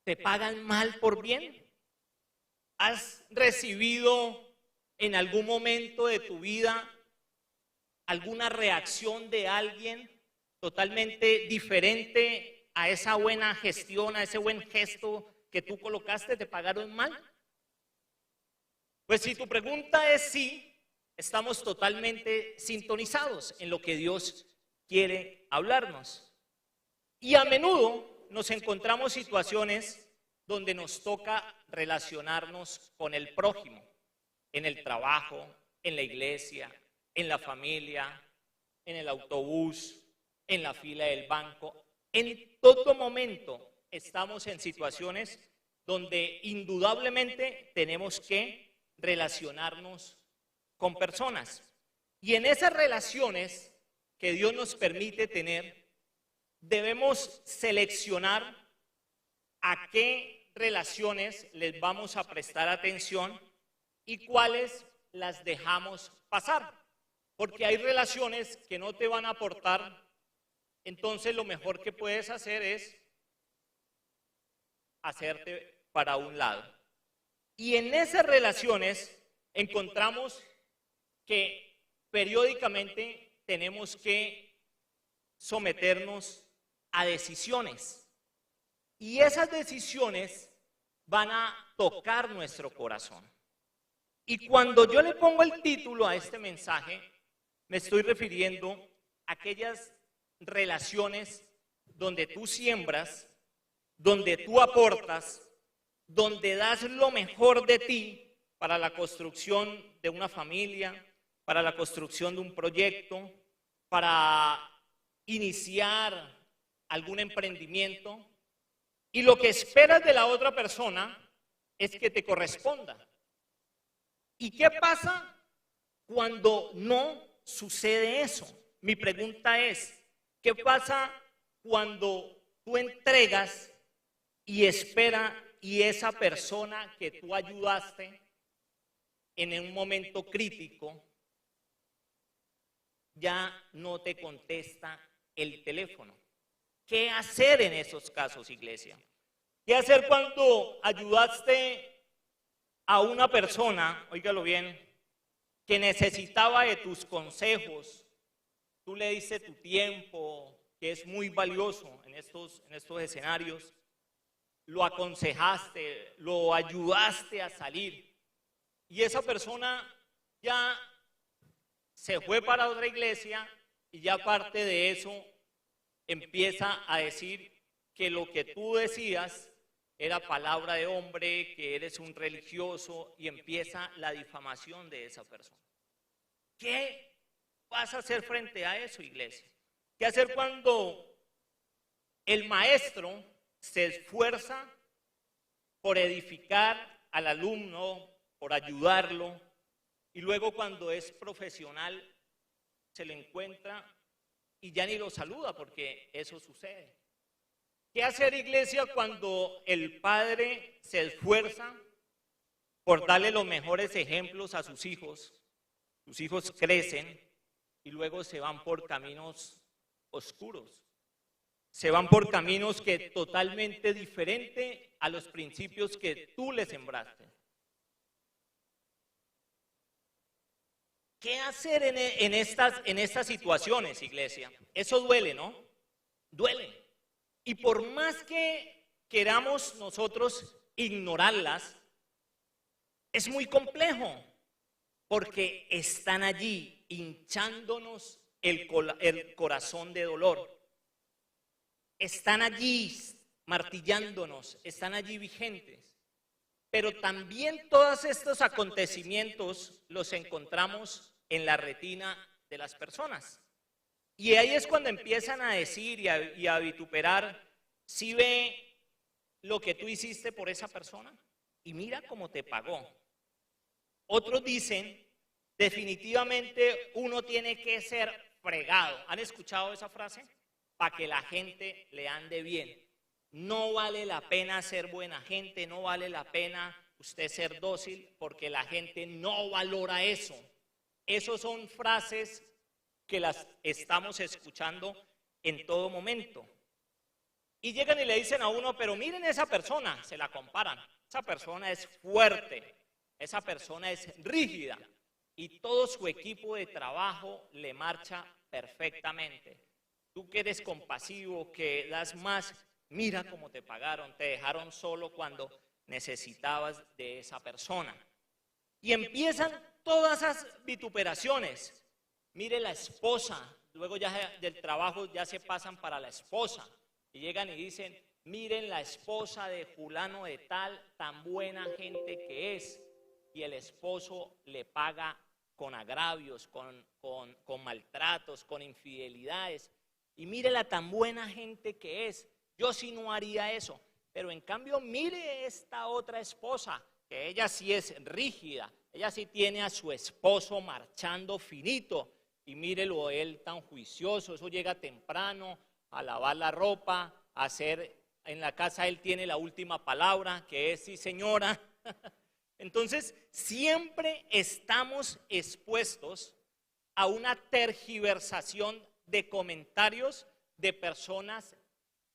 ¿Te pagan mal por bien? ¿Has recibido en algún momento de tu vida alguna reacción de alguien totalmente diferente a esa buena gestión, a ese buen gesto que tú colocaste? ¿Te pagaron mal? Pues si tu pregunta es sí, estamos totalmente sintonizados en lo que Dios quiere hablarnos. Y a menudo nos encontramos situaciones donde nos toca relacionarnos con el prójimo, en el trabajo, en la iglesia, en la familia, en el autobús, en la fila del banco. En todo momento estamos en situaciones donde indudablemente tenemos que relacionarnos con personas. Y en esas relaciones que Dios nos permite tener, debemos seleccionar a qué relaciones les vamos a prestar atención y cuáles las dejamos pasar. Porque hay relaciones que no te van a aportar, entonces lo mejor que puedes hacer es hacerte para un lado. Y en esas relaciones encontramos que periódicamente tenemos que someternos a decisiones. Y esas decisiones van a tocar nuestro corazón. Y cuando yo le pongo el título a este mensaje, me estoy refiriendo a aquellas relaciones donde tú siembras, donde tú aportas, donde das lo mejor de ti para la construcción de una familia, para la construcción de un proyecto, para iniciar algún emprendimiento, y lo que esperas de la otra persona es que te corresponda. ¿Y qué pasa cuando no sucede eso? Mi pregunta es, ¿qué pasa cuando tú entregas y esa persona que tú ayudaste en un momento crítico ya no te contesta el teléfono? ¿Qué hacer en esos casos, iglesia? ¿Qué hacer cuando ayudaste a una persona, óigalo bien, que necesitaba de tus consejos? Tú le diste tu tiempo, que es muy valioso en estos escenarios, lo aconsejaste, lo ayudaste a salir, y esa persona ya se fue para otra iglesia y ya aparte de eso empieza a decir que lo que tú decías era palabra de hombre, que eres un religioso, y empieza la difamación de esa persona. ¿Qué vas a hacer frente a eso, iglesia? ¿Qué hacer cuando el maestro se esfuerza por edificar al alumno, por ayudarlo, y luego cuando es profesional se le encuentra y ya ni lo saluda? Porque eso sucede. ¿Qué hacer, iglesia, cuando el padre se esfuerza por darle los mejores ejemplos a sus hijos crecen y luego se van por caminos oscuros? Se van por caminos que totalmente diferentes a los principios que tú les sembraste. ¿Qué hacer en estas situaciones, iglesia? Eso duele, ¿no? Duele. Y por más que queramos nosotros ignorarlas, es muy complejo, porque están allí hinchándonos el corazón de dolor. Están allí martillándonos, están allí vigentes. Pero también todos estos acontecimientos los encontramos en la retina de las personas. Y ahí es cuando empiezan a decir y a vituperar: ¿sí ve lo que tú hiciste por esa persona? Y mira cómo te pagó. Otros dicen: definitivamente uno tiene que ser fregado. ¿Han escuchado esa frase? Para que la gente le ande bien. No vale la pena ser buena gente, no vale la pena usted ser dócil, porque la gente no valora eso. Esas son frases que las estamos escuchando en todo momento. Y llegan y le dicen a uno, pero miren esa persona, se la comparan. Esa persona es fuerte, esa persona es rígida y todo su equipo de trabajo le marcha perfectamente. Tú que eres compasivo, que das más, mira cómo te pagaron, te dejaron solo cuando necesitabas de esa persona. Y empiezan todas esas vituperaciones. Mire la esposa, luego ya del trabajo ya se pasan para la esposa y llegan y dicen, miren la esposa de fulano de tal, tan buena gente que es. Y el esposo le paga con agravios, con maltratos, con infidelidades. Y mire la tan buena gente que es. Yo sí no haría eso. Pero en cambio, mire esta otra esposa, que ella sí es rígida. Ella sí tiene a su esposo marchando finito. Y mírelo él tan juicioso. Eso llega temprano a lavar la ropa, a hacer, en la casa él tiene la última palabra, que es sí señora. Entonces, siempre estamos expuestos a una tergiversación de comentarios de personas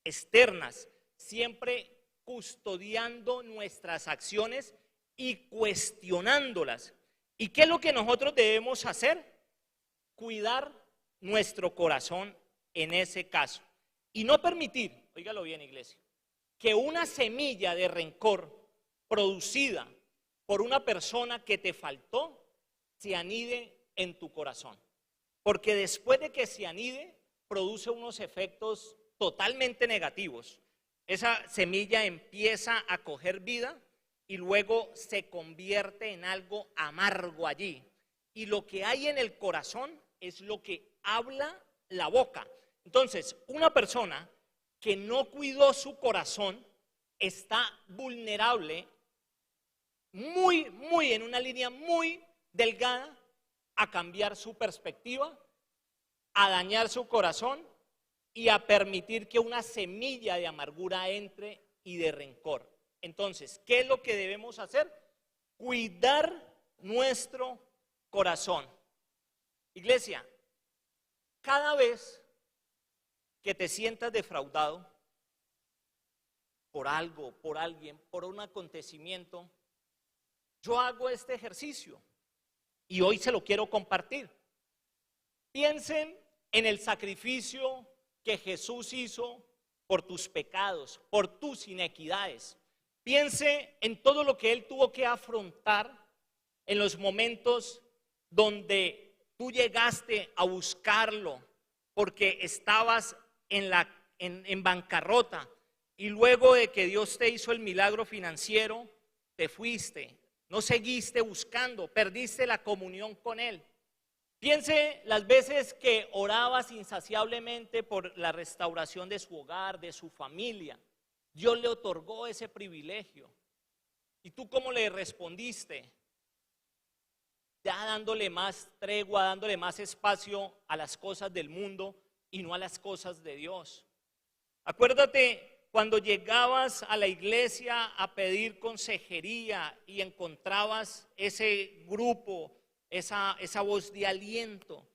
externas, siempre custodiando nuestras acciones y cuestionándolas. ¿Y qué es lo que nosotros debemos hacer? Cuidar nuestro corazón en ese caso. Y no permitir, óigalo bien, iglesia, que una semilla de rencor producida por una persona que te faltó se anide en tu corazón. Porque después de que se anide, produce unos efectos totalmente negativos. Esa semilla empieza a coger vida y luego se convierte en algo amargo allí. Y lo que hay en el corazón es lo que habla la boca. Entonces, una persona que no cuidó su corazón está vulnerable, muy en una línea muy delgada, a cambiar su perspectiva, a dañar su corazón y a permitir que una semilla de amargura entre y de rencor. Entonces, ¿qué es lo que debemos hacer? Cuidar nuestro corazón. Iglesia, cada vez que te sientas defraudado por algo, por alguien, por un acontecimiento, yo hago este ejercicio y hoy se lo quiero compartir. Piensen en el sacrificio que Jesús hizo por tus pecados, por tus inequidades. Piense en todo lo que Él tuvo que afrontar en los momentos donde tú llegaste a buscarlo porque estabas en bancarrota y luego de que Dios te hizo el milagro financiero, te fuiste, no seguiste buscando, perdiste la comunión con Él. Piense las veces que orabas insaciablemente por la restauración de su hogar, de su familia. Dios le otorgó ese privilegio. ¿Y tú cómo le respondiste? Ya dándole más tregua, dándole más espacio a las cosas del mundo y no a las cosas de Dios. Acuérdate cuando llegabas a la iglesia a pedir consejería y encontrabas ese grupo, esa voz de aliento.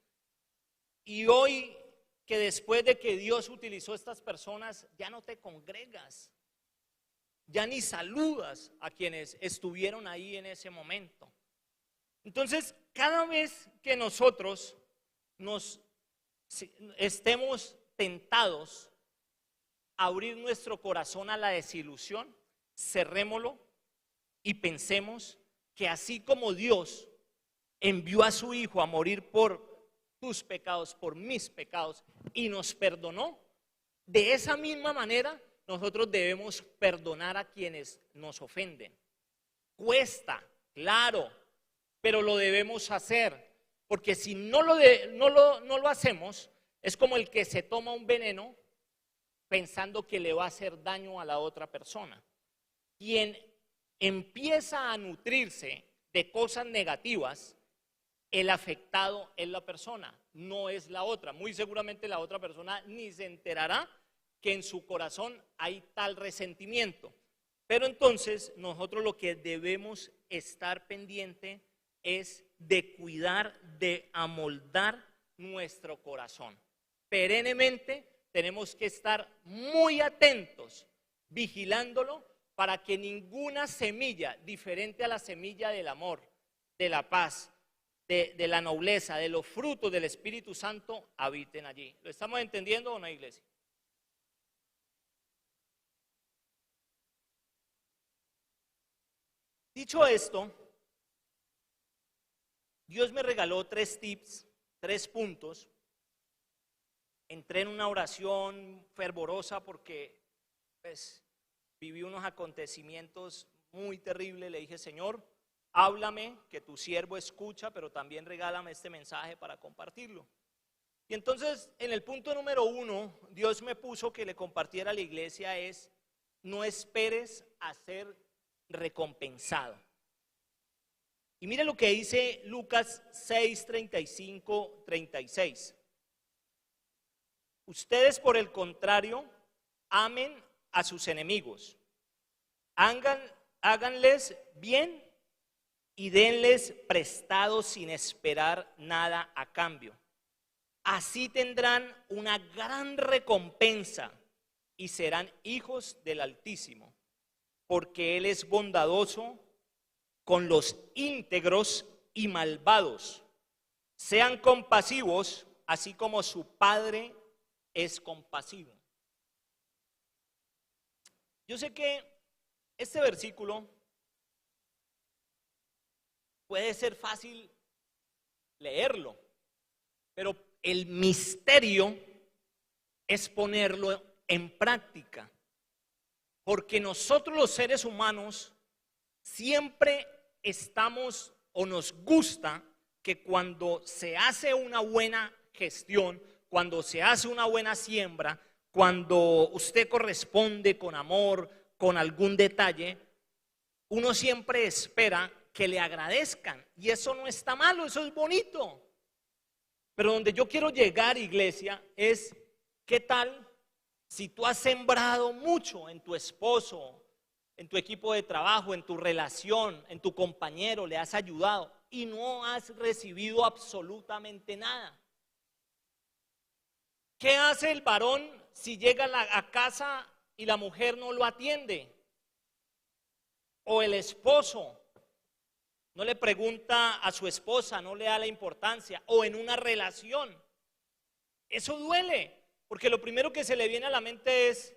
Y hoy que después de que Dios utilizó estas personas, ya no te congregas, ya ni saludas a quienes estuvieron ahí en ese momento. Entonces, cada vez que nosotros nos estemos tentados a abrir nuestro corazón a la desilusión, cerrémoslo y pensemos que así como Dios envió a su Hijo a morir por tus pecados, por mis pecados, y nos perdonó, de esa misma manera nosotros debemos perdonar a quienes nos ofenden. Cuesta, claro, pero lo debemos hacer, porque si no lo hacemos, es como el que se toma un veneno pensando que le va a hacer daño a la otra persona. Quien empieza a nutrirse de cosas negativas, el afectado es la persona, no es la otra. Muy seguramente la otra persona ni se enterará que en su corazón hay tal resentimiento. Pero entonces nosotros lo que debemos estar pendiente es de cuidar, de amoldar nuestro corazón. Perennemente tenemos que estar muy atentos, vigilándolo, para que ninguna semilla diferente a la semilla del amor, de la paz, de la nobleza, de los frutos del Espíritu Santo habiten allí. ¿Lo estamos entendiendo o no, iglesia? Dicho esto, Dios me regaló 3 tips, 3 puntos. Entré en una oración fervorosa porque pues, viví unos acontecimientos muy terribles. Le dije, Señor, háblame, que tu siervo escucha, pero también regálame este mensaje para compartirlo. Y entonces, en el punto número 1, Dios me puso que le compartiera a la iglesia es, no esperes a ser recompensado. Y mire lo que dice Lucas 6, 35, 36. Ustedes, por el contrario, amen a sus enemigos, háganles bien y denles prestado sin esperar nada a cambio. Así tendrán una gran recompensa y serán hijos del Altísimo, porque Él es bondadoso con los íntegros y malvados. Sean compasivos, así como su Padre es compasivo. Yo sé que este versículo puede ser fácil leerlo, pero el misterio es ponerlo en práctica, porque nosotros los seres humanos siempre estamos o nos gusta que cuando se hace una buena gestión, cuando se hace una buena siembra, cuando usted corresponde con amor, con algún detalle, uno siempre espera que le agradezcan, y eso no está malo, eso es bonito. Pero donde yo quiero llegar, iglesia, es ¿qué tal si tú has sembrado mucho en tu esposo, en tu equipo de trabajo, en tu relación, en tu compañero, le has ayudado y no has recibido absolutamente nada? ¿Qué hace el varón si llega a casa y la mujer no lo atiende? O el esposo no le pregunta a su esposa, no le da la importancia, o en una relación. Eso duele, porque lo primero que se le viene a la mente es,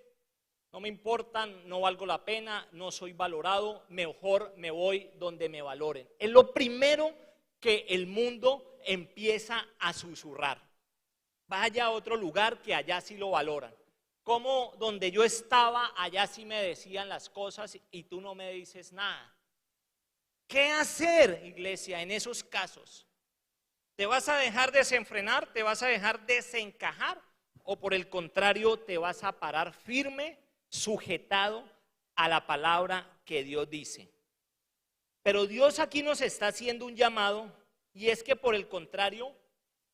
no me importan, no valgo la pena, no soy valorado, mejor me voy donde me valoren. Es lo primero que el mundo empieza a susurrar. Vaya a otro lugar que allá sí lo valoran. Como donde yo estaba, allá sí me decían las cosas y tú no me dices nada. ¿Qué hacer, iglesia, en esos casos? ¿Te vas a dejar desenfrenar? ¿Te vas a dejar desencajar? ¿O por el contrario te vas a parar firme, sujetado a la palabra que Dios dice? Pero Dios aquí nos está haciendo un llamado, y es que por el contrario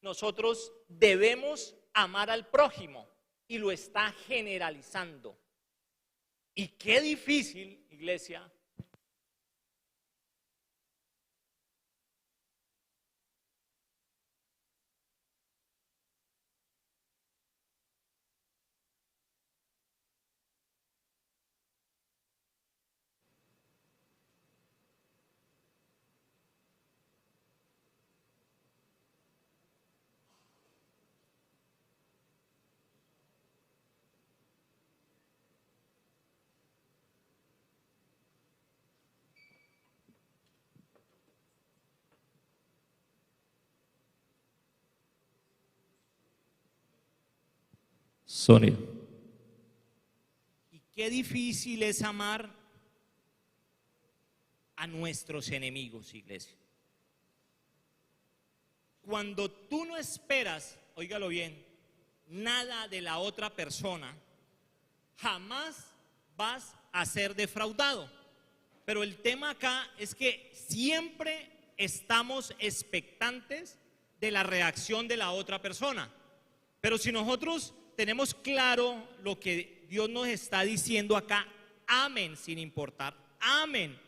nosotros debemos amar al prójimo, y lo está generalizando. Y qué difícil, iglesia, Sonido. y qué difícil es amar a nuestros enemigos, iglesia. Cuando tú no esperas, óigalo bien, nada de la otra persona, jamás vas a ser defraudado. Pero el tema acá es que siempre estamos expectantes de la reacción de la otra persona. Pero si nosotros tenemos claro lo que Dios nos está diciendo acá, amen sin importar, amen.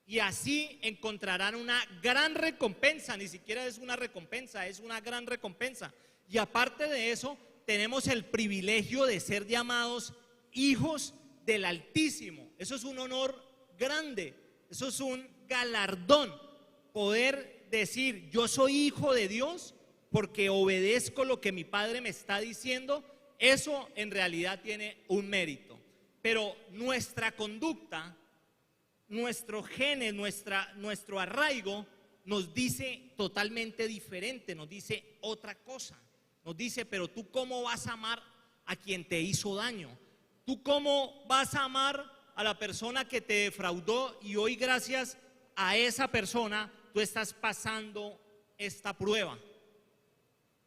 Y así encontrarán una gran recompensa, ni siquiera es una recompensa, es una gran recompensa. Y aparte de eso, tenemos el privilegio de ser llamados hijos del Altísimo. Eso es un honor grande, eso es un galardón, poder decir yo soy hijo de Dios porque obedezco lo que mi Padre me está diciendo. Eso en realidad tiene un mérito, pero nuestra conducta, nuestro genes, nuestro arraigo nos dice totalmente diferente, nos dice otra cosa. Nos dice, pero tú cómo vas a amar a quien te hizo daño, tú cómo vas a amar a la persona que te defraudó y hoy gracias a esa persona tú estás pasando esta prueba.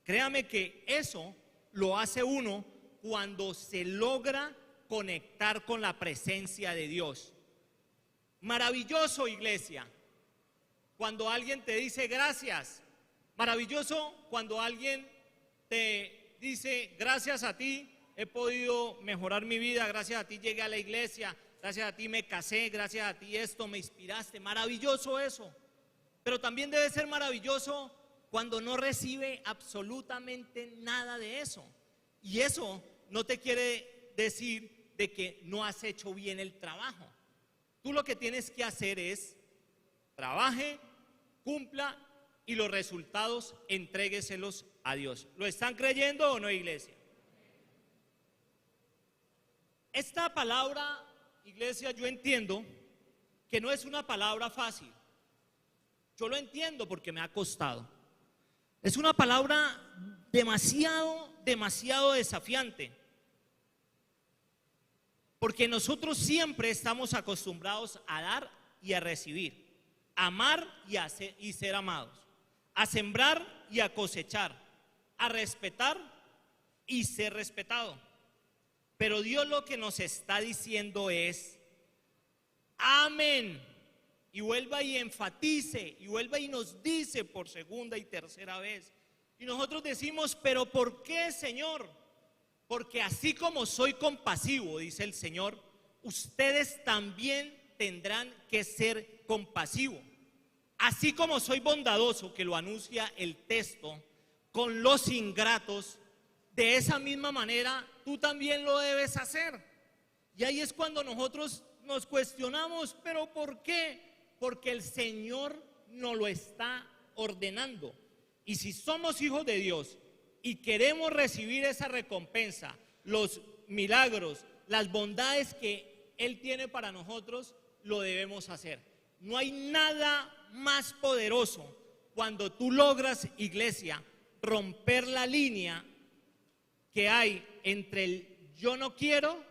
Créame que eso lo hace uno cuando se logra conectar con la presencia de Dios. Maravilloso, iglesia, cuando alguien te dice gracias. Maravilloso cuando alguien te dice gracias a ti he podido mejorar mi vida, gracias a ti llegué a la iglesia, gracias a ti me casé, gracias a ti esto me inspiraste. Maravilloso eso. Pero también debe ser maravilloso cuando no recibe absolutamente nada de eso. Y eso no te quiere decir de que no has hecho bien el trabajo. Tú lo que tienes que hacer es trabaje, cumpla y los resultados entrégueselos a Dios. ¿Lo están creyendo o no, iglesia? Esta palabra, iglesia, yo entiendo que no es una palabra fácil. Yo lo entiendo porque me ha costado. Es una palabra demasiado desafiante. Porque nosotros siempre estamos acostumbrados a dar y a recibir, a amar y ser amados, a sembrar y a cosechar, a respetar y ser respetado. Pero Dios lo que nos está diciendo es, amén. Y vuelva y enfatice, y vuelva y nos dice por segunda y tercera vez. Y nosotros decimos, pero ¿por qué, Señor? Porque así como soy compasivo, dice el Señor, ustedes también tendrán que ser compasivos. Así como soy bondadoso, que lo anuncia el texto, con los ingratos, de esa misma manera tú también lo debes hacer. Y ahí es cuando nosotros nos cuestionamos, ¿pero por qué? Porque el Señor nos lo está ordenando. Y si somos hijos de Dios y queremos recibir esa recompensa, los milagros, las bondades que Él tiene para nosotros, lo debemos hacer. No hay nada más poderoso cuando tú logras, iglesia, romper la línea que hay entre el yo no quiero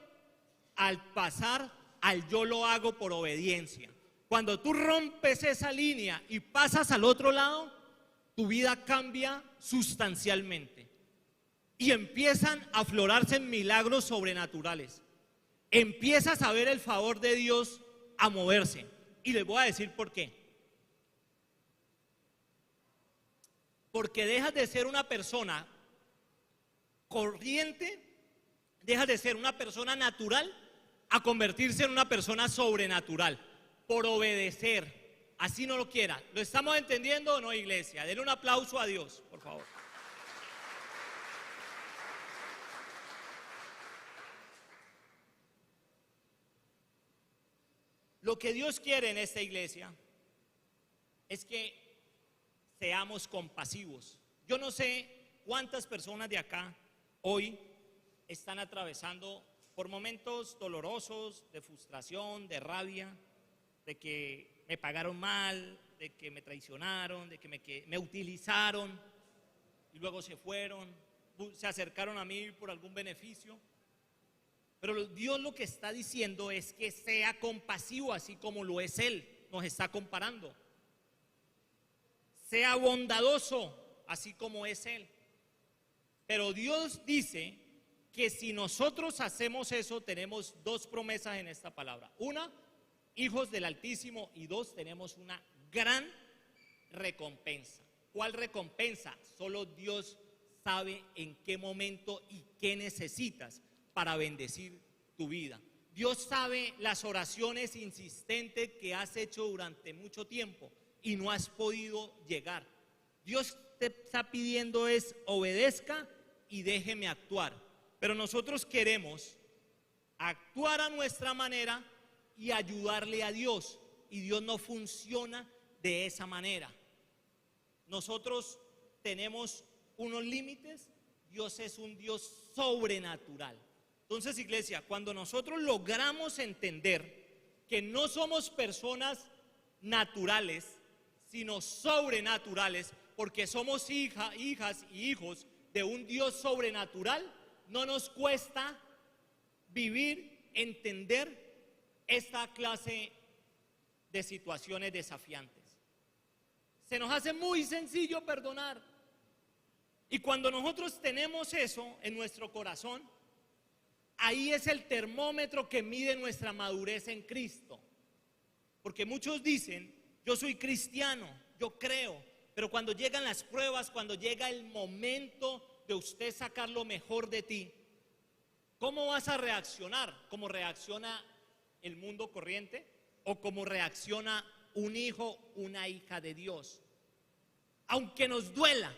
al pasar al yo lo hago por obediencia. Cuando tú rompes esa línea y pasas al otro lado, tu vida cambia sustancialmente y empiezan a aflorarse milagros sobrenaturales. Empiezas a ver el favor de Dios a moverse. Y les voy a decir por qué. Porque dejas de ser una persona corriente, dejas de ser una persona natural a convertirse en una persona sobrenatural por obedecer. Así no lo quiera. ¿Lo estamos entendiendo o no, iglesia? Denle un aplauso a Dios, por favor. Lo que Dios quiere en esta iglesia es que seamos compasivos. Yo no sé cuántas personas de acá hoy están atravesando por momentos dolorosos, de frustración, de rabia, de que me pagaron mal, de que me traicionaron, de que me utilizaron y luego se fueron, se acercaron a mí por algún beneficio. Pero Dios lo que está diciendo es que sea compasivo así como lo es Él, nos está comparando. Sea bondadoso así como es Él. Pero Dios dice que si nosotros hacemos eso, tenemos dos promesas en esta palabra. Una, hijos del Altísimo, y dos, tenemos una gran recompensa. ¿Cuál recompensa? Solo Dios sabe en qué momento y qué necesitas para bendecir tu vida. Dios sabe las oraciones insistentes que has hecho durante mucho tiempo y no has podido llegar. Dios te está pidiendo es obedezca y déjeme actuar. Pero nosotros queremos actuar a nuestra manera y ayudarle a Dios. Y Dios no funciona de esa manera. Nosotros tenemos unos límites. Dios es un Dios sobrenatural. Entonces, iglesia, cuando nosotros logramos entender que no somos personas naturales, sino sobrenaturales, porque somos hijas y hijos de un Dios sobrenatural, no nos cuesta vivir, entender esta clase de situaciones desafiantes. Se nos hace muy sencillo perdonar. Y cuando nosotros tenemos eso en nuestro corazón, ahí es el termómetro que mide nuestra madurez en Cristo. Porque muchos dicen, yo soy cristiano, yo creo, pero cuando llegan las pruebas, cuando llega el momento de usted sacar lo mejor de ti, ¿cómo vas a reaccionar? ¿Cómo reacciona el mundo corriente? ¿O cómo reacciona un hijo, una hija de Dios? Aunque nos duela,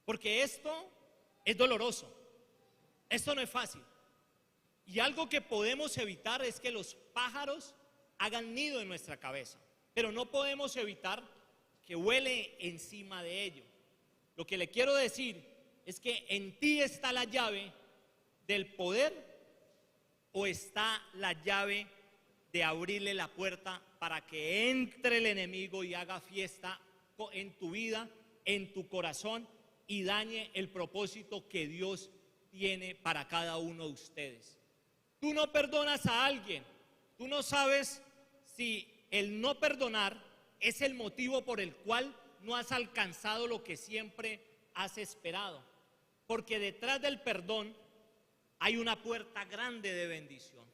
porque esto es doloroso, esto no es fácil. Y algo que podemos evitar es que los pájaros hagan nido en nuestra cabeza, pero no podemos evitar que vuele encima de ello. Lo que le quiero decir es que en ti está la llave del poder o está la llave de abrirle la puerta para que entre el enemigo y haga fiesta en tu vida, en tu corazón y dañe el propósito que Dios tiene para cada uno de ustedes. Tú no perdonas a alguien, tú no sabes si el no perdonar es el motivo por el cual no has alcanzado lo que siempre has esperado. Porque detrás del perdón hay una puerta grande de bendición.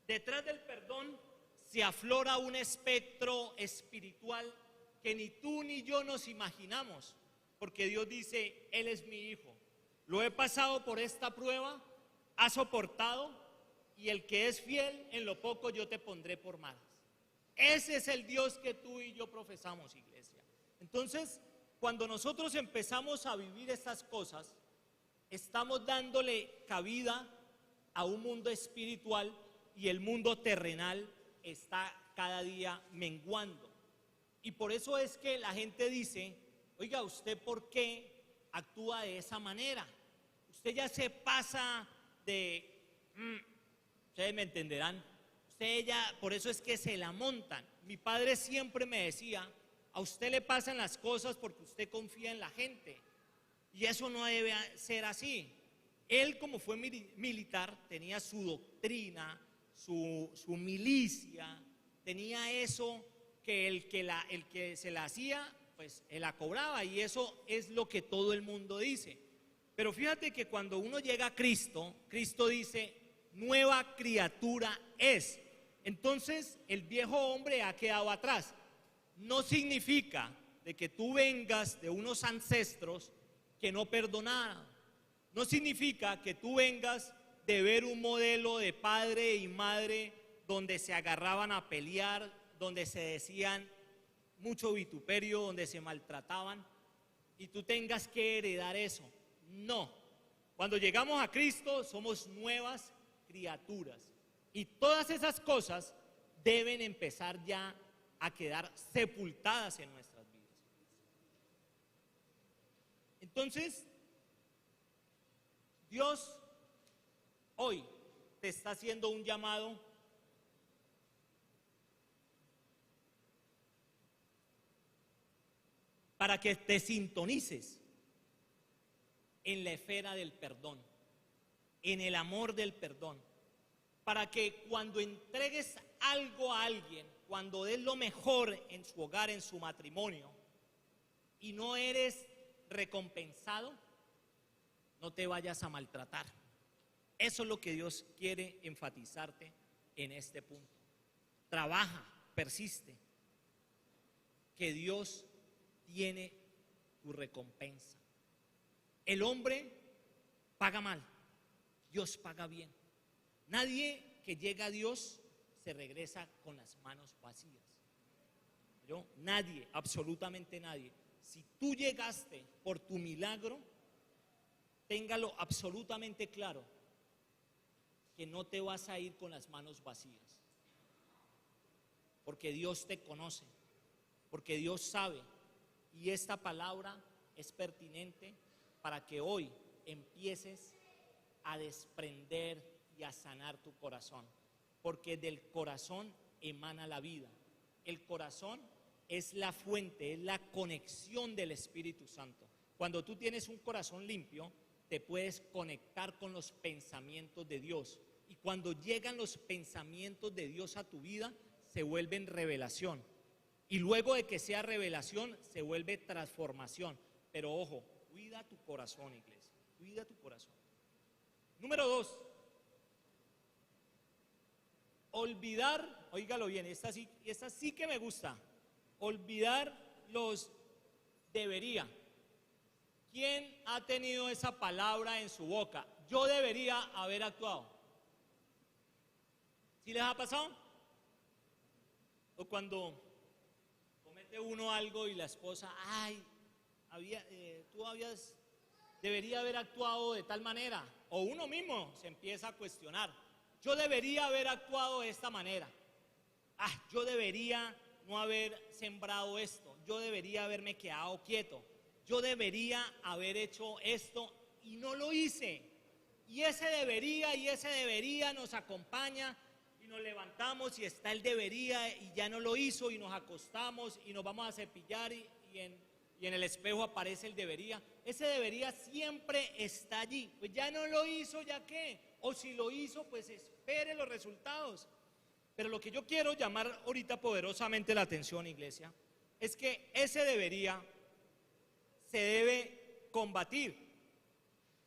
Detrás del perdón se aflora un espectro espiritual que ni tú ni yo nos imaginamos. Porque Dios dice, Él es mi hijo. Lo he pasado por esta prueba, ha soportado, y el que es fiel en lo poco yo te pondré por más. Ese es el Dios que tú y yo profesamos, iglesia. Entonces, cuando nosotros empezamos a vivir estas cosas, estamos dándole cabida a un mundo espiritual y el mundo terrenal está cada día menguando. Y por eso es que la gente dice, oiga, ¿usted por qué actúa de esa manera? Usted ya se pasa de... ustedes me entenderán. Usted ya, por eso es que se la montan. Mi padre siempre me decía, a usted le pasan las cosas porque usted confía en la gente. Y eso no debe ser así. Él, como fue militar, tenía su doctrina, su milicia, tenía eso que el que se la hacía, pues él la cobraba, y eso es lo que todo el mundo dice. Pero fíjate que cuando uno llega a Cristo, Cristo dice, nueva criatura es. Entonces el viejo hombre ha quedado atrás. No significa de que tú vengas de unos ancestros que no perdonaron. No significa que tú vengas de ver un modelo de padre y madre donde se agarraban a pelear, donde se decían mucho vituperio, donde se maltrataban, y tú tengas que heredar eso. No. Cuando llegamos a Cristo somos nuevas criaturas. Y todas esas cosas deben empezar ya a quedar sepultadas en nuestras vidas. Entonces, Dios hoy te está haciendo un llamado para que te sintonices en la esfera del perdón, en el amor del perdón, para que cuando entregues algo a alguien, cuando des lo mejor en su hogar, en su matrimonio, y no eres recompensado, no te vayas a maltratar. Eso es lo que Dios quiere enfatizarte en este punto. Trabaja, persiste, que Dios tiene tu recompensa. El hombre paga mal, Dios paga bien. Nadie que llega a Dios se regresa con las manos vacías. ¿Yo? Nadie, absolutamente nadie. Si tú llegaste por tu milagro, téngalo absolutamente claro, que no te vas a ir con las manos vacías, porque Dios te conoce, porque Dios sabe, y esta palabra es pertinente para que hoy empieces a desprender y a sanar tu corazón, porque del corazón emana la vida. El corazón es la fuente, es la conexión del Espíritu Santo. Cuando tú tienes un corazón limpio, te puedes conectar con los pensamientos de Dios, y cuando llegan los pensamientos de Dios a tu vida, se vuelven revelación, y luego de que sea revelación, se vuelve transformación. Pero ojo, cuida tu corazón, iglesia, cuida tu corazón. Número 2, olvidar, óigalo bien, esta sí que me gusta, olvidar los debería. ¿Quién ha tenido esa palabra en su boca? Yo debería haber actuado. ¿Sí les ha pasado? O cuando comete uno algo y la esposa, ay, debería haber actuado de tal manera, o uno mismo se empieza a cuestionar, yo debería haber actuado de esta manera, yo debería no haber sembrado esto, yo debería haberme quedado quieto, yo debería haber hecho esto y no lo hice. Y ese debería nos acompaña y nos levantamos y está el debería y ya no lo hizo, y nos acostamos y nos vamos a cepillar y en el espejo aparece el debería. Ese debería siempre está allí. Pues ya no lo hizo, ¿ya qué? O si lo hizo, pues espere los resultados. Pero lo que yo quiero llamar ahorita poderosamente la atención, iglesia, es que ese debería se debe combatir.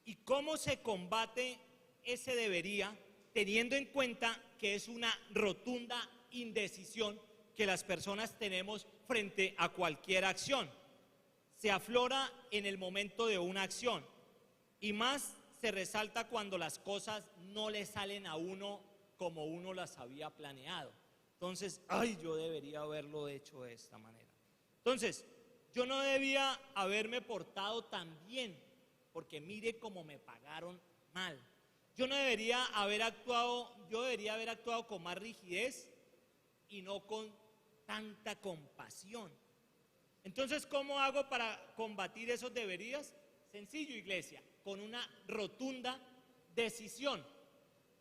¿Y cómo se combate ese debería? Teniendo en cuenta que es una rotunda indecisión que las personas tenemos frente a cualquier acción. Se aflora en el momento de una acción, y más se resalta cuando las cosas no le salen a uno como uno las había planeado. Entonces, yo debería haberlo hecho de esta manera. Entonces, yo no debía haberme portado tan bien, porque mire cómo me pagaron mal. Yo debería haber actuado con más rigidez y no con tanta compasión. Entonces, ¿cómo hago para combatir esos deberías? Sencillo, iglesia, con una rotunda decisión.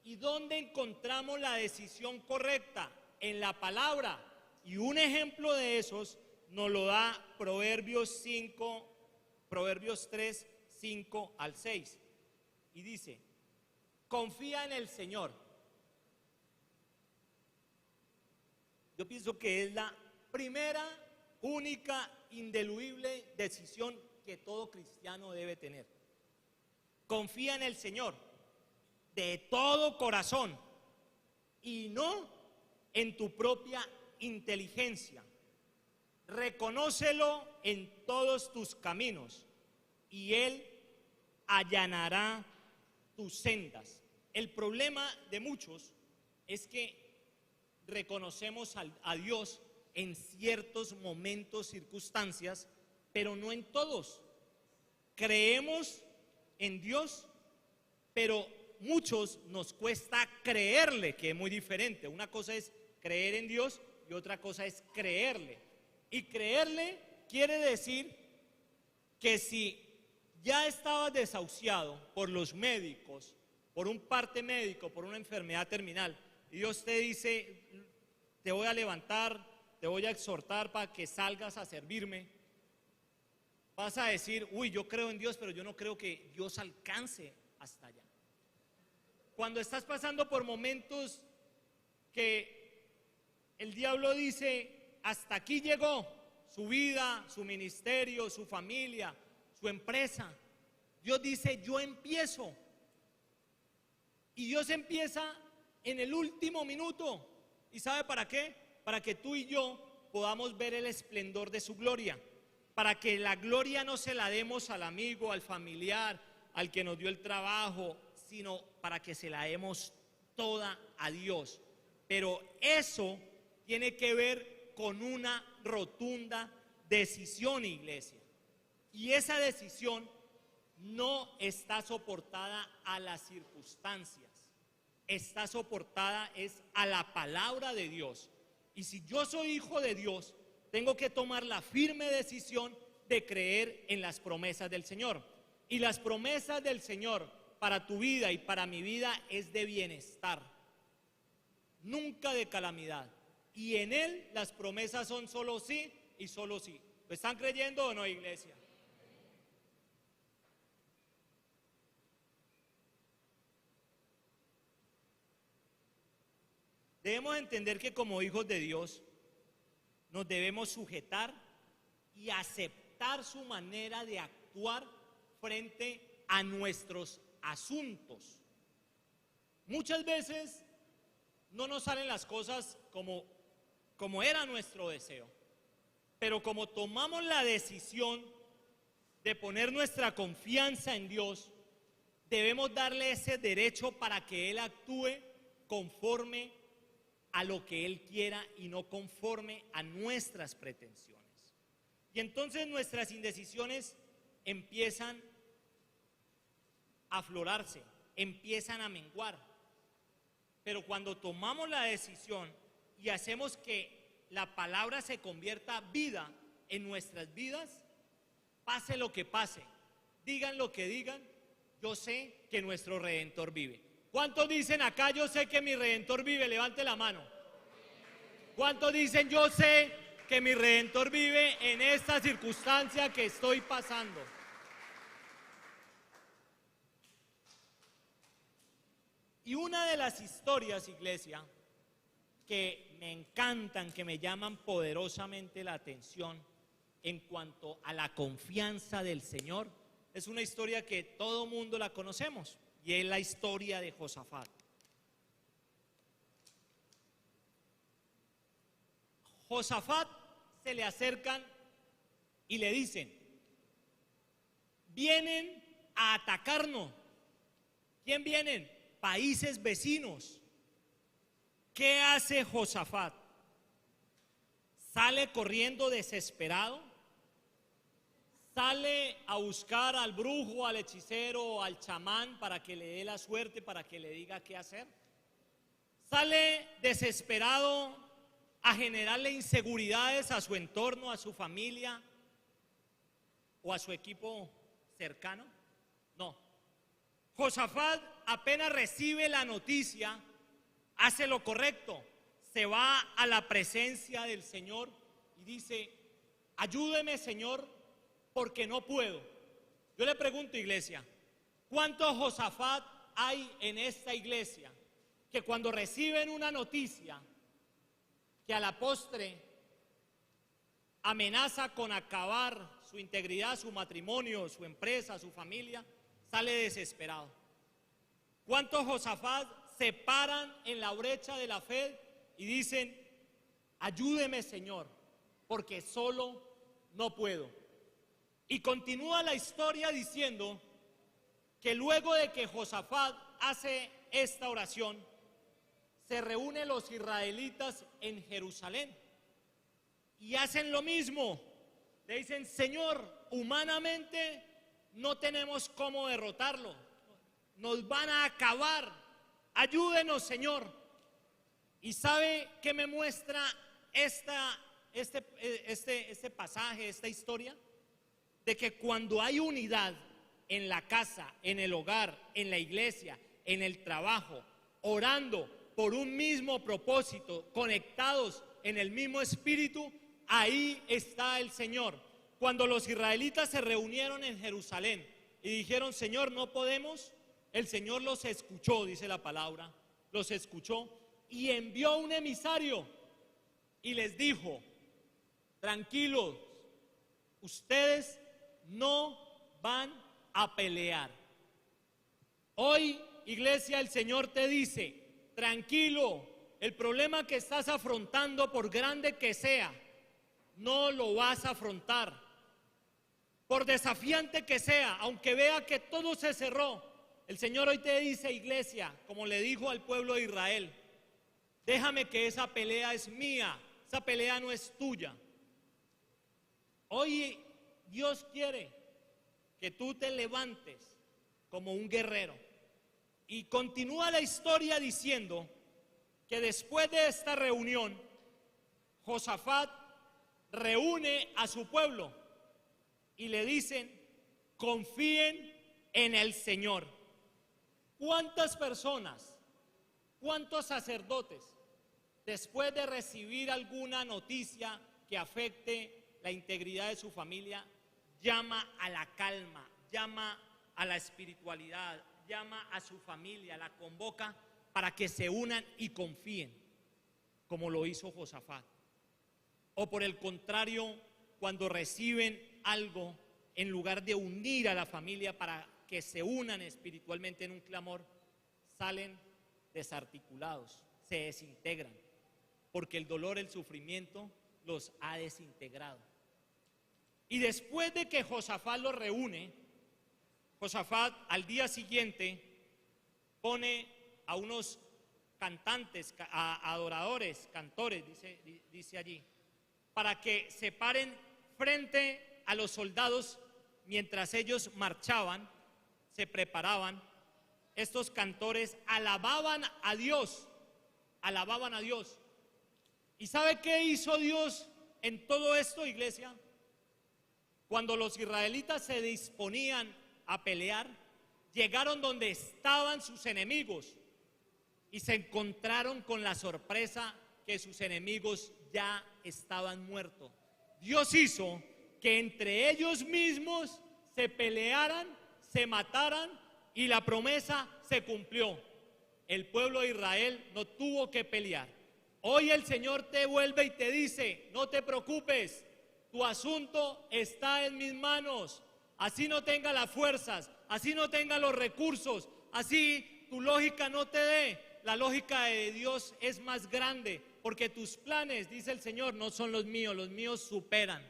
¿Y dónde encontramos la decisión correcta? En la palabra. Y un ejemplo de esos nos lo da Proverbios 3, 5 al 6. Y dice, confía en el Señor. Yo pienso que es la primera, única, indiluible decisión que todo cristiano debe tener. Confía en el Señor de todo corazón y no en tu propia inteligencia. Reconócelo en todos tus caminos y Él allanará tus sendas. El problema de muchos es que reconocemos a Dios en ciertos momentos, circunstancias, pero no en todos. Creemos en Dios, pero muchos nos cuesta creerle, que es muy diferente. Una cosa es creer en Dios y otra cosa es creerle. Y creerle quiere decir que si ya estabas desahuciado por los médicos, por un parte médico, por una enfermedad terminal, y Dios te dice, te voy a levantar, te voy a exhortar para que salgas a servirme, vas a decir, yo creo en Dios, pero yo no creo que Dios alcance hasta allá. Cuando estás pasando por momentos que el diablo dice, hasta aquí llegó su vida, su ministerio, su familia, su empresa, Dios dice, yo empiezo. Y Dios empieza en el último minuto. ¿Y sabe para qué? Para que tú y yo podamos ver el esplendor de su gloria. Para que la gloria no se la demos al amigo, al familiar, al que nos dio el trabajo, sino para que se la demos toda a Dios. Pero eso tiene que ver con una rotunda decisión, iglesia. Y esa decisión no está soportada a las circunstancias, está soportada es a la palabra de Dios. Y si yo soy hijo de Dios, tengo que tomar la firme decisión de creer en las promesas del Señor. Y las promesas del Señor para tu vida y para mi vida es de bienestar, nunca de calamidad. Y en Él las promesas son solo sí y solo sí. ¿Lo están creyendo o no, iglesia? Debemos entender que como hijos de Dios nos debemos sujetar y aceptar su manera de actuar frente a nuestros asuntos. Muchas veces no nos salen las cosas como era nuestro deseo, pero como tomamos la decisión de poner nuestra confianza en Dios, debemos darle ese derecho para que Él actúe conforme a lo que Él quiera y no conforme a nuestras pretensiones. Y entonces nuestras indecisiones empiezan a aflorarse, empiezan a menguar. Pero cuando tomamos la decisión y hacemos que la palabra se convierta vida en nuestras vidas, pase lo que pase, digan lo que digan, yo sé que nuestro Redentor vive. ¿Cuántos dicen acá, yo sé que mi Redentor vive? Levante la mano. ¿Cuántos dicen, yo sé que mi Redentor vive en esta circunstancia que estoy pasando? Y una de las historias, iglesia, que me encantan, que me llaman poderosamente la atención en cuanto a la confianza del Señor, es una historia que todo mundo la conocemos, y es la historia de Josafat. Josafat se le acercan y le dicen, vienen a atacarnos. ¿Quién vienen? Países vecinos. ¿Qué hace Josafat? Sale corriendo desesperado, sale a buscar al brujo, al hechicero, al chamán para que le dé la suerte, para que le diga qué hacer. Sale desesperado a generarle inseguridades a su entorno, a su familia o a su equipo cercano. No. Josafat apenas recibe la noticia, hace lo correcto, se va a la presencia del Señor y dice, ayúdeme, Señor, porque no puedo. Yo le pregunto, iglesia, ¿cuántos Josafat hay en esta iglesia que cuando reciben una noticia que a la postre amenaza con acabar su integridad, su matrimonio, su empresa, su familia, sale desesperado? ¿Cuántos Josafat se paran en la brecha de la fe y dicen, ayúdeme, Señor, porque solo no puedo? Y continúa la historia diciendo que luego de que Josafat hace esta oración, se reúnen los israelitas en Jerusalén y hacen lo mismo. Le dicen, Señor, humanamente no tenemos cómo derrotarlo, nos van a acabar, ayúdenos, Señor. ¿Y sabe qué me muestra este pasaje, esta historia? De que cuando hay unidad en la casa, en el hogar, en la iglesia, en el trabajo, orando por un mismo propósito, conectados en el mismo espíritu, ahí está el Señor. Cuando los israelitas se reunieron en Jerusalén y dijeron, Señor, no podemos, el Señor los escuchó, dice la palabra, los escuchó y envió un emisario y les dijo, tranquilos, ustedes no van a pelear. Hoy, iglesia, el Señor te dice, tranquilo, el problema que estás afrontando, por grande que sea, no lo vas a afrontar. Por desafiante que sea, aunque vea que todo se cerró, el Señor hoy te dice, iglesia, como le dijo al pueblo de Israel, déjame que esa pelea es mía, esa pelea no es tuya. Hoy Dios quiere que tú te levantes como un guerrero. Y continúa la historia diciendo que después de esta reunión, Josafat reúne a su pueblo y le dicen: confíen en el Señor. ¿Cuántas personas, cuántos sacerdotes, después de recibir alguna noticia que afecte la integridad de su familia, llama a la calma, llama a la espiritualidad, llama a su familia, la convoca para que se unan y confíen, como lo hizo Josafat? O por el contrario, cuando reciben algo, en lugar de unir a la familia para que se unan espiritualmente en un clamor, salen desarticulados, se desintegran, porque el dolor, el sufrimiento los ha desintegrado. Y después de que Josafat los reúne, Josafat al día siguiente pone a unos cantantes, a adoradores, cantores, dice allí, para que se paren frente a los soldados mientras ellos marchaban, se preparaban. Estos cantores alababan a Dios, alababan a Dios. ¿Y sabe qué hizo Dios en todo esto, iglesia? Cuando los israelitas se disponían a pelear, llegaron donde estaban sus enemigos y se encontraron con la sorpresa que sus enemigos ya estaban muertos. Dios hizo que entre ellos mismos se pelearan, se mataran, y la promesa se cumplió. El pueblo de Israel no tuvo que pelear. Hoy el Señor te vuelve y te dice: no te preocupes, tu asunto está en mis manos. Así no tenga las fuerzas, así no tenga los recursos, así tu lógica no te dé, la lógica de Dios es más grande, porque tus planes, dice el Señor, no son los míos superan.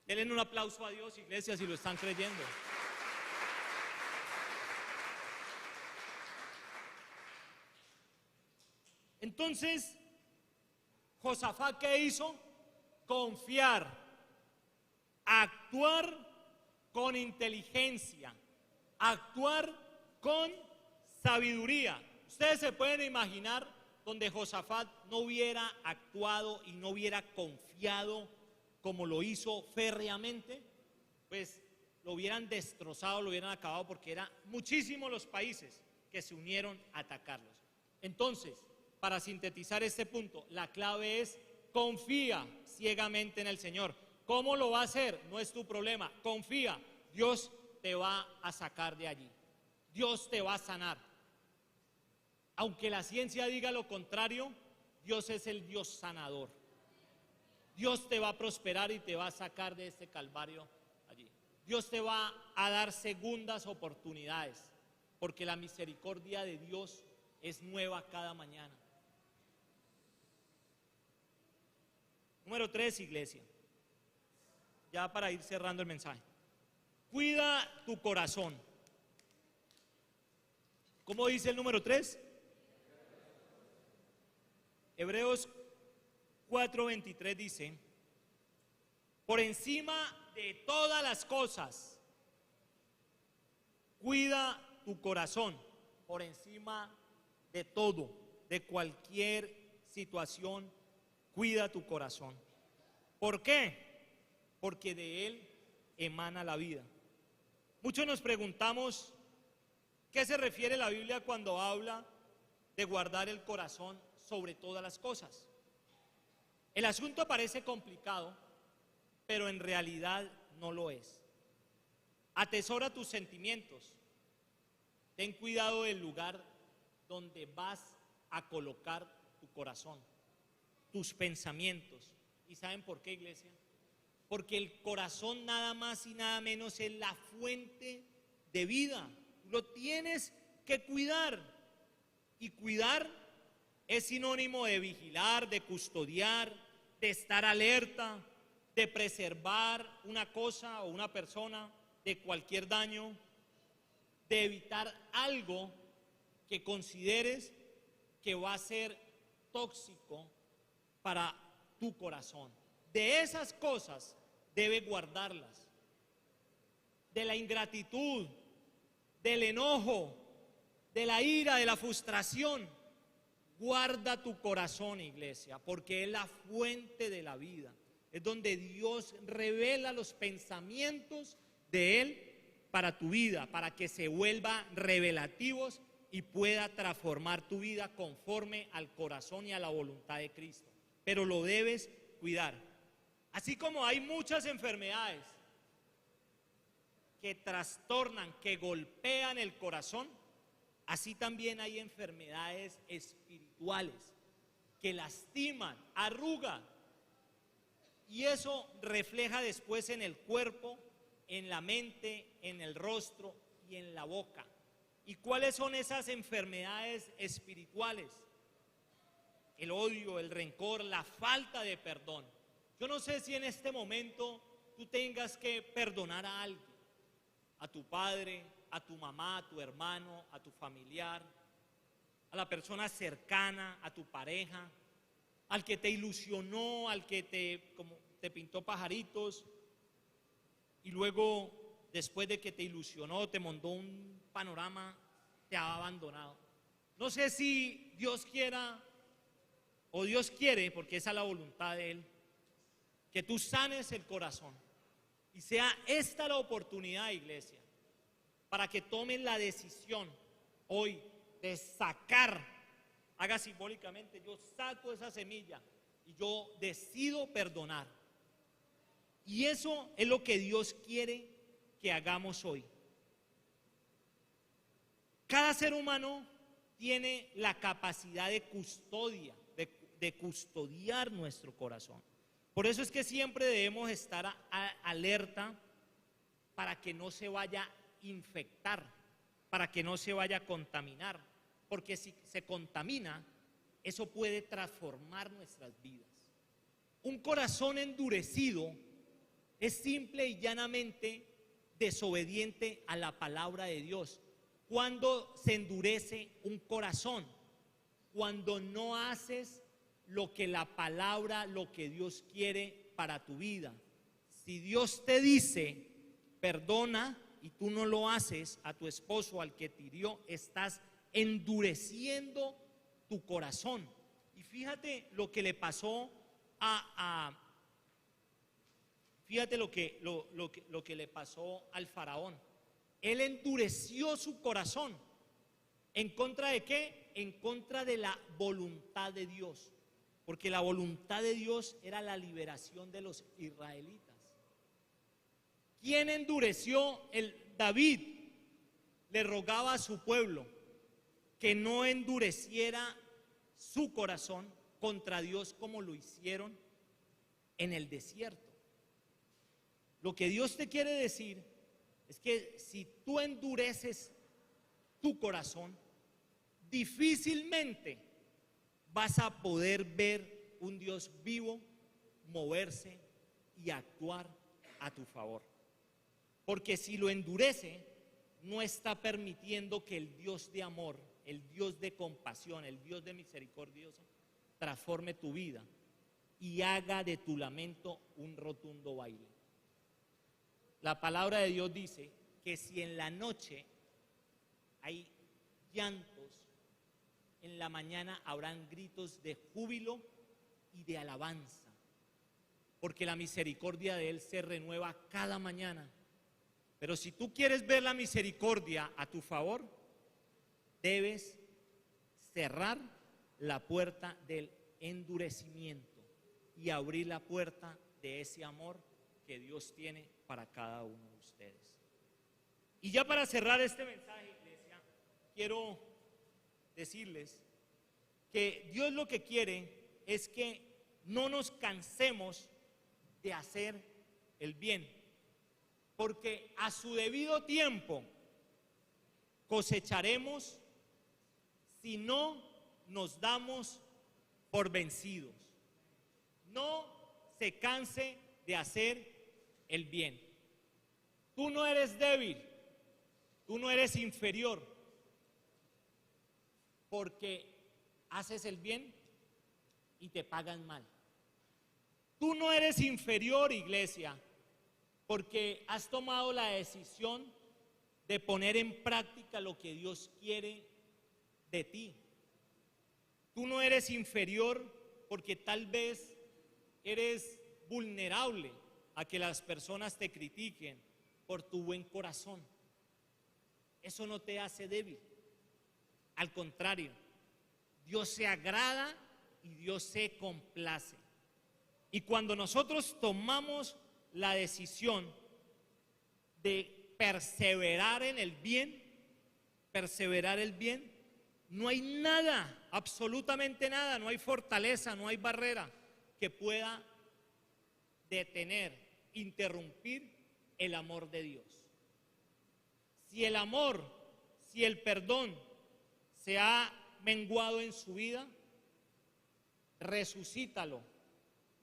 Denle un aplauso a Dios, iglesia, si lo están creyendo. Entonces, Josafat, ¿qué hizo? Confiar, actuar con inteligencia, actuar con sabiduría. Ustedes se pueden imaginar donde Josafat no hubiera actuado y no hubiera confiado como lo hizo férreamente, pues lo hubieran destrozado, lo hubieran acabado, porque eran muchísimos los países que se unieron a atacarlos. Entonces, para sintetizar este punto, la clave es: confía ciegamente en el Señor. ¿Cómo lo va a hacer? No es tu problema. Confía. Dios te va a sacar de allí. Dios te va a sanar. Aunque la ciencia diga lo contrario, Dios es el Dios sanador. Dios te va a prosperar y te va a sacar de este calvario allí. Dios te va a dar segundas oportunidades, porque la misericordia de Dios es nueva cada mañana. Número 3, iglesia. Ya para ir cerrando el mensaje. Cuida tu corazón. ¿Cómo dice el número 3? Hebreos 4:23 dice: por encima de todas las cosas, cuida tu corazón. Por encima de todo, de cualquier situación, cuida tu corazón. ¿Por qué? Porque de él emana la vida. Muchos nos preguntamos, ¿qué se refiere la Biblia cuando habla de guardar el corazón sobre todas las cosas? El asunto parece complicado, pero en realidad no lo es. Atesora tus sentimientos. Ten cuidado del lugar donde vas a colocar tu corazón, tus pensamientos. ¿Y saben por qué, iglesia? Porque el corazón nada más y nada menos es la fuente de vida. Lo tienes que cuidar. Y cuidar es sinónimo de vigilar, de custodiar, de estar alerta, de preservar una cosa o una persona de cualquier daño, de evitar algo que consideres que va a ser tóxico para tu corazón. De esas cosas debe guardarlas. de la ingratitud, del enojo, de la ira, de la frustración. Guarda tu corazón, iglesia, porque es la fuente de la vida. Es donde Dios revela los pensamientos de Él para tu vida, para que se vuelvan revelativos y pueda transformar tu vida conforme al corazón y a la voluntad de Cristo. Pero lo debes cuidar. Así como hay muchas enfermedades que trastornan, que golpean el corazón, así también hay enfermedades espirituales que lastiman, arrugan. Y eso refleja después en el cuerpo, en la mente, en el rostro y en la boca. ¿Y cuáles son esas enfermedades espirituales? El odio, el rencor, la falta de perdón. Yo no sé si en este momento tú tengas que perdonar a alguien, a tu padre, a tu mamá, a tu hermano, a tu familiar, a la persona cercana, a tu pareja, al que te ilusionó, al que te pintó pajaritos y luego, después de que te ilusionó, te mandó un panorama, te ha abandonado. No sé si Dios quiera o Dios quiere, porque esa es la voluntad de Él, que tú sanes el corazón y sea esta la oportunidad, iglesia, para que tomen la decisión hoy de sacar, haga simbólicamente, yo saco esa semilla y yo decido perdonar. Y eso es lo que Dios quiere que hagamos hoy. Cada ser humano tiene la capacidad de custodia, de custodiar nuestro corazón. Por eso es que siempre debemos estar alerta para que no se vaya a infectar, para que no se vaya a contaminar, porque si se contamina, eso puede transformar nuestras vidas. Un corazón endurecido es simple y llanamente desobediente a la palabra de Dios. Cuando se endurece un corazón, cuando no haces lo que la palabra, lo que Dios quiere para tu vida. Si Dios te dice, perdona, y tú no lo haces a tu esposo, al que te hirió, estás endureciendo tu corazón. Y fíjate lo que le pasó fíjate lo que le pasó al faraón. Él endureció su corazón. ¿En contra de qué? En contra de la voluntad de Dios. Porque la voluntad de Dios era la liberación de los israelitas. ¿Quién endureció? David le rogaba a su pueblo que no endureciera su corazón contra Dios como lo hicieron en el desierto. Lo que Dios te quiere decir es que si tú endureces tu corazón, difícilmente vas a poder ver un Dios vivo moverse y actuar a tu favor. Porque si lo endurece, no está permitiendo que el Dios de amor, el Dios de compasión, el Dios de misericordioso, transforme tu vida y haga de tu lamento un rotundo baile. La palabra de Dios dice que si en la noche hay llantos, en la mañana habrán gritos de júbilo y de alabanza, porque la misericordia de Él se renueva cada mañana. Pero si tú quieres ver la misericordia a tu favor, debes cerrar la puerta del endurecimiento y abrir la puerta de ese amor que Dios tiene para cada uno de ustedes. Y ya para cerrar este mensaje, iglesia, quiero decirles que Dios lo que quiere es que no nos cansemos de hacer el bien, porque a su debido tiempo cosecharemos si no nos damos por vencidos. No se canse de hacer el bien. Tú no eres débil, tú no eres inferior, porque haces el bien y te pagan mal. Tú no eres inferior, iglesia, porque has tomado la decisión de poner en práctica lo que Dios quiere de ti. Tú no eres inferior porque tal vez eres vulnerable a que las personas te critiquen por tu buen corazón. Eso no te hace débil. Al contrario, Dios se agrada y Dios se complace. Y cuando nosotros tomamos la decisión de perseverar en el bien, no hay nada, absolutamente nada, no hay fortaleza, no hay barrera que pueda detener, interrumpir el amor de Dios. Si el amor, si el perdón se ha menguado en su vida, resucítalo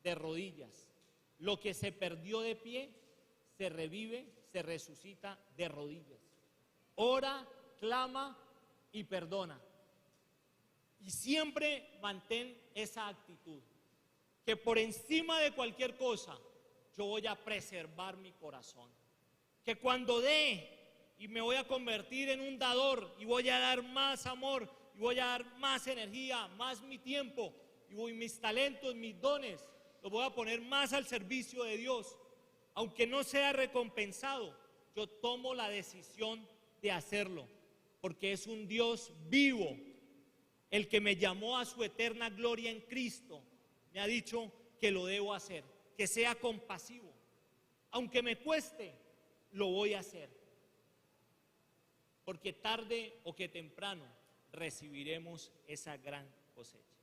de rodillas. Lo que se perdió de pie, se revive, se resucita de rodillas. Ora, clama y perdona. Y siempre mantén esa actitud, que por encima de cualquier cosa, yo voy a preservar mi corazón. Que cuando dé y me voy a convertir en un dador y voy a dar más amor y voy a dar más energía, más mi tiempo y mis talentos, mis dones, los voy a poner más al servicio de Dios. Aunque no sea recompensado, yo tomo la decisión de hacerlo, porque es un Dios vivo, el que me llamó a su eterna gloria en Cristo. Me ha dicho que lo debo hacer, que sea compasivo. Aunque me cueste, lo voy a hacer, porque tarde o que temprano recibiremos esa gran cosecha.